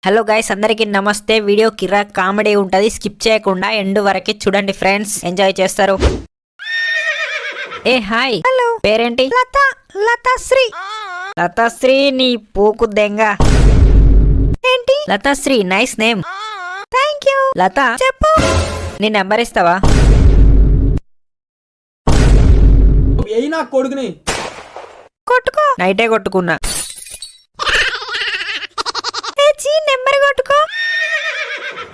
Hello guys, అందరికి నమస్తే. Video కిరా comedy ఉంటది, స్కిప్ చేయకుండా ఎండ్ వరకు చూడండి ఫ్రెండ్స్, ఎంజాయ్ చేస్తారు. ఏ హాయ్, హలో, పేరేంటి? లతాశ్రీ. లతాశ్రీ నీ పూకు దెంగ. ఏంటి Lathasri? Nice name. Thank you. Latha చెప్పు, నీ నెంబర్ ఇస్తావా? కొడుకుని కొట్టుకో. నైటే కొట్టుకున్నా. నెంబర్ కొట్టుకో.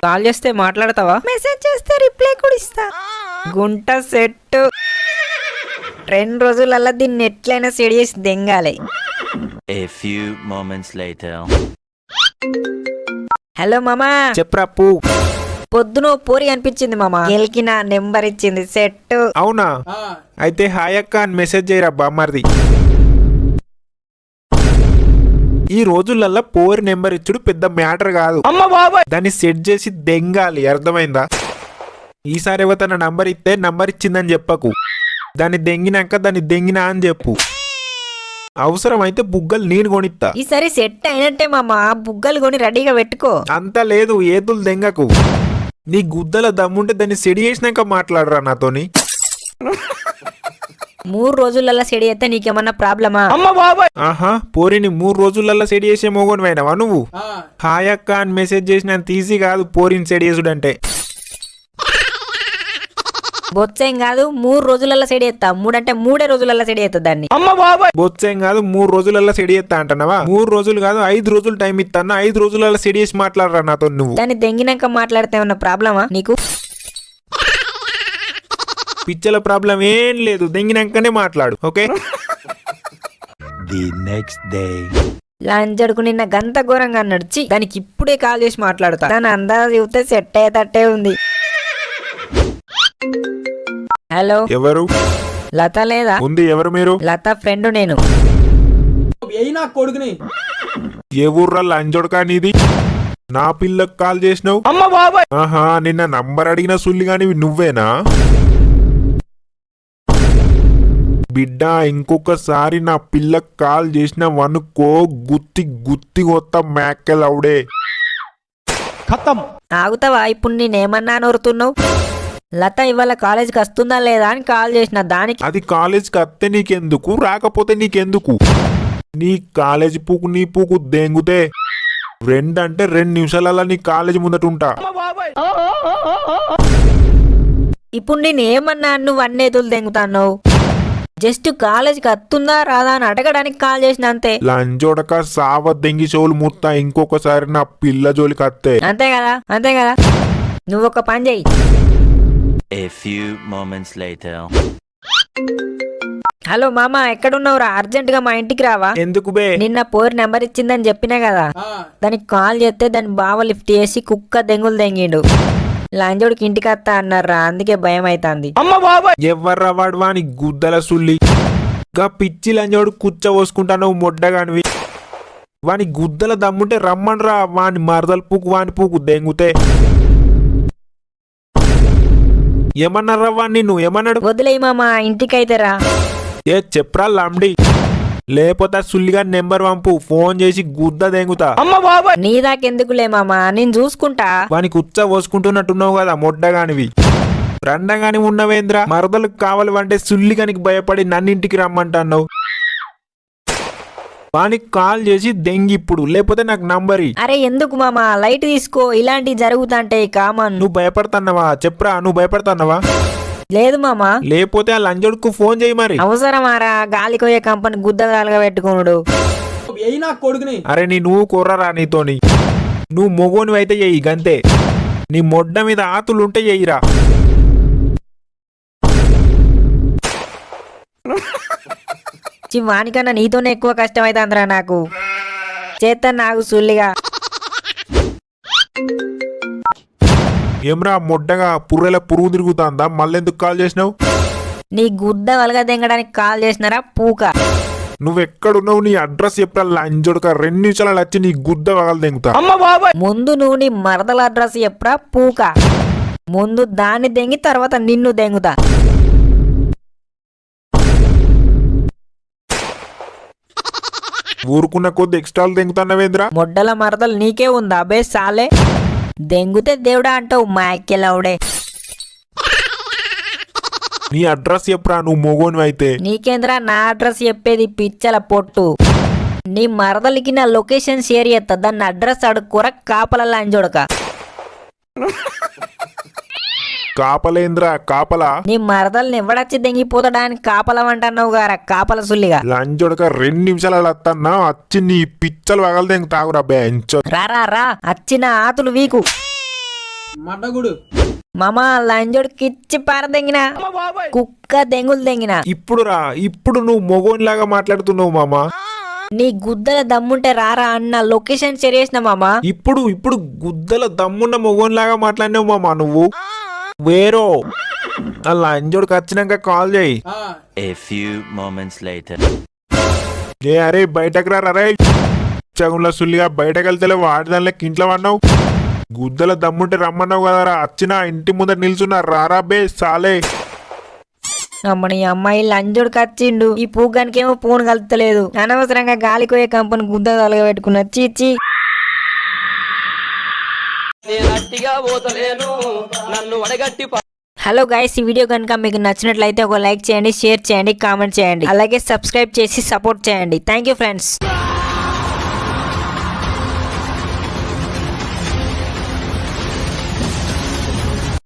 కాల్ చేస్తే మాట్లాడతావా? మెసేజ్ చేస్తే రిప్లై కూడా ఇస్తా. గుంట సెట్. 2 రోజులల్లా దీన్ని ఎట్లయినా సెట్ చేసి దెంగాలి. A few moments later. Hello మామా. చెప్పరా పూ. పొద్దున పోరి అనిపించింది మామా, గెలికి నా నెంబర్ ఇచ్చింది. సెట్. అవునా? అయితే హాయ్ అక్క అని మెసేజ్ చేయరా బామ్మర్ది. ఈ రోజులల్లా పోరి నెంబర్ ఇచ్చుడు పెద్ద మ్యాటర్ కాదు. దాన్ని సెట్ చేసి దెంగాలి, అర్థమైందా? ఈసారి ఎవతన నంబర్ ఇస్తే నంబర్ ఇచ్చిందని చెప్పకు, దాన్ని దెంగినాక దాన్ని దెంగినా అని చెప్పు. అవసరమైతే బుగ్గలు నేను కొనిస్తా. ఈసారి సెట్ అయినట్టే మామా, బుగ్గలు కొని రెడీగా పెట్టుకో. అంత లేదు, ఏదులు దెంగకు. నీ గుద్దల దమ్ముంటే దాన్ని సెడి చేసినాక మాట్లాడరా నాతోని. 3 రోజులల్లా సెడి అయితే నీకేమన్నా ప్రాబ్లమా? ఆహా, పోరిని 3 రోజులల్లా సెడి చేసే మోగోని పోయినావా నువ్వు? హాయ్ అక్క అని మెసేజ్ చేసినంత ఈజీ కాదు పోరిని సెడి చేసుడంటే. బొచ్చేం కాదు, 3 రోజులల్లా సెడి ఎత్తా. 3 అంటే 3 రోజులల్లా సెడి ఎత్తా దాన్ని. బొచ్చేం కాదు, 3 రోజులల్లా సెడి చేస్తా అంటున్నావా? 3 రోజులు కాదు, 5 రోజులు టైం ఇస్తాను. 5 రోజులల్లా సెడి చేసి మాట్లాడరా నాతో నువ్వు. దాన్ని దెంగినాక మాట్లాడితే ఏమన్నా ప్రాబ్లమా నీకు? పిచ్చల ప్రాబ్లం ఏం లేదు, దెంగినాకనే మాట్లాడు, ఓకే? The next day. లంచడుకు నిన్న గంత ఘోరంగా నడిచి దానికి ఇప్పుడే కాల్ చేసి మాట్లాడుతా. దాని అందాజ చూస్తే సెట్ అయ్యేటట్టే ఉంది. హలో, ఎవరు? లత లేదా? ఉంది. ఎవరు మీరు? లత ఫ్రెండ్ నేను. కొడుకుని ఏ ఊర్రా లంచోడకా నీది? నా పిల్లకు కాల్ చేసినావు? ఆహా, నిన్న నంబర్ అడిగిన సుల్లి గాని నువ్వేనా? బిడ్డ, ఇంకొకసారి నా పిల్లకు కాల్ చేసిన వనుకో గుత్తి గుత్తి కొత్త మేకలవుడే. ఆగుతావా? ఇప్పుడు నేనేమన్నా నోరుతున్నావు? లత ఇవాళ కాలేజీకి వస్తుందా లేదా అని కాల్ చేసిన దానికి. అది కాలేజీకి వస్తే నీకెందుకు, రాకపోతే నీకెందుకు? నీ కాలేజీ పూకు నీ పూకు దెంగుతే 2 అంటే 2 నిమిషాలలో నీ కాలేజీ ముందట ఉంటా. ఇప్పుడు నేను ఏమన్నా నువ్వు అన్నేతులు దెంగుతాన్నావు? జస్ట్ కాలేజీకి వస్తుందా రాదా అని అడగడానికి కాల్ చేసిన అంతే. లంజోడక సావ దెంగి చెవులు ముత్తా ఇంకొకసారి నా పిల్ల జోలికి వస్తే. అంతే కదా, అంతే కదా. నువ్వు ఒక పని చెయ్యి. A few moments later. Hello మామ, ఎక్కడున్నావురా? అర్జెంట్ గా మా ఇంటికి రావా? ఎందుకు బే? నిన్న పోరి నెంబర్ ఇచ్చిందని చెప్పినా కదా, దానికి కాల్ చేస్తే దాని బావ లిఫ్ట్ చేసి కుక్క దెంగులు దెంగిండు. లంజోడికి ఇంటికి వస్తా అన్నారా, అందుకే భయం అవుతుంది. ఎవర్రా వాడు? వాని గుద్దల సుల్లి. గా పిచ్చి లంజోడు కుచ్చ పోసుకుంటాను మొడ్డగానివి. వాని గుద్దల దమ్ముంటే రమ్మనరా, వాని మరదల పూకు వాని పూకు దెంగుతే. ఏమన్నారా వాణ్ణి? నువ్వు ఏమన్నాడు? వదిలేయి మామ, ఇంటికైతే రా. ఏ చెప్పరా లంబడి, లేకపోతే సుల్లిగా నెంబర్ పంపు, ఫోన్ చేసి గుద్ద దెంగుతా. నీ దాకెందుకులే మామ, నేను చూసుకుంటా. వాని కుచ్చ పోసుకుంటున్నట్టున్నావు కదా మొడ్డగానివి. రండగాని ఉన్నవేంద్ర, మరదలకు కావాలి అంటే సుల్లిగానికి భయపడి నన్నింటికి రమ్మంటున్నావు. వానికి కాల్ చేసి దెంగి ఇప్పుడు, లేకపోతే నాకు నంబర్. అరే ఎందుకు మామ, లైట్ తీసుకో, ఇలాంటివి జరుగుతాంటే కామన్. నువ్వు భయపడుతున్నావా? చెప్పరా, నువ్వు భయపడుతున్నావా? లేదు మామ. లేకపోతే ఆ లంజోడుకు ఫోన్ చేయి మరి. అవసరమారా గాలికోయే కంపెనీ గుద్దగాలుగా పెట్టుకున్నాడు. కొడుకుని అరే నువ్వు కుర్రరా నీతోని. నువ్వు మొగోని అయితే చెయ్యి గంతే. నీ మొడ్డ మీద ఆతులుంటే చెయ్యిరా. వానికన్నా నీతోనే ఎక్కువ కష్టం అవుతుందిరా నాకు. చేత నాకు సుల్లిగా. ఏమ్రా మొడ్డగా పుర్రెల పురుగు తిరుగుతాందా? మళ్ళెందుకు కాల్ చేసినావు? నీ గుద్ద వలగా దెంగడానికి కాల్ చేసినారా పూక? నువ్వెక్కడున్నావు? నీ అడ్రస్ చెప్పరా లంజోడుక. 2 నిమిషాలు వచ్చి నీ గుద్ద వగలు దెంగుతా. ముందు నువ్వు నీ మరదల అడ్రస్ చెప్పరా పూక. ముందు దాన్ని దెంగి తర్వాత నిన్ను దెంగుతా. ఊరుకున్న కొద్ది ఎక్స్ట్రాలు తెంగుతున్నావేంద్రా? మొడ్డల మరదలు నీకే ఉందా బే సాలే? దెంగుతే దేవుడా అంటావు మా అక్కెలవుడే. నీ అడ్రస్ చెప్పురా నువ్వు మొగోని అయితే. నీకేంద్రా నా అడ్రస్ చెప్పేది పిచ్చల పొట్టు. నీ మరదలికి నా లొకేషన్ షేర్ చేస్తా, దాన్ని అడ్రస్ అడుక్కోర కాపల అంజోడక. కాపలేంద్రా కాపలా? నీ మరదల్ని ఎవడచ్చి దెంగిపోతాడా అని కాపలమంటున్నావు గారా కాపల సుల్లిగా. లంచోడక 2 నిమిషాలు వస్తానా వచ్చి నీ పిచ్చలు వగలు తెంగు తాగురా బెంచ్. రా అచ్చిన ఆతులు వీకు. మడ్డగుడు మామా లంజోడికి ఇచ్చి పారదెంగిన కుక్క దెంగులు దెంగిన. ఇప్పుడు నువ్వు మొగోనిలాగా మాట్లాడుతున్నావు మామా. నీ గుద్దల దమ్ముంటే రారా అన్న లొకేషన్ షేర్ చేసిన మామా. ఇప్పుడు గుద్దల దమ్మున్న మొగోనిలాగా మాట్లాడినావు మామా నువ్వు. వేరో ఆ లంజోడికి వచ్చినాక కాల్ చేయి. A few moments later. ఏ అరే బయటకు రా రే చగుండ్ల సుల్లిగా బయటకు వెళ్తే వాడి దానిలోకి ఇంట్లో పడినావు. గుద్దల దమ్ముంటే రమ్మన్నావు కదరా, వచ్చిన ఇంటి ముందర నిల్చున్నా రారా బే సాలే. అమ్మని అమ్మాయి లంజోడికి వచ్చిండు, ఈ పూగానికేమో పూను కలుతలేదు. అనవసరంగా గాలికోయే కంపెనీ గుద్ద తలగా పెట్టుకున్న చీచి. హలో గైస్, ఈ వీడియో కనుక మీకు నచ్చినట్లయితే ఒక లైక్ చేయండి, షేర్ చేయండి, కామెంట్ చేయండి, అలాగే సబ్స్క్రైబ్ చేసి సపోర్ట్ చేయండి. Thank you friends.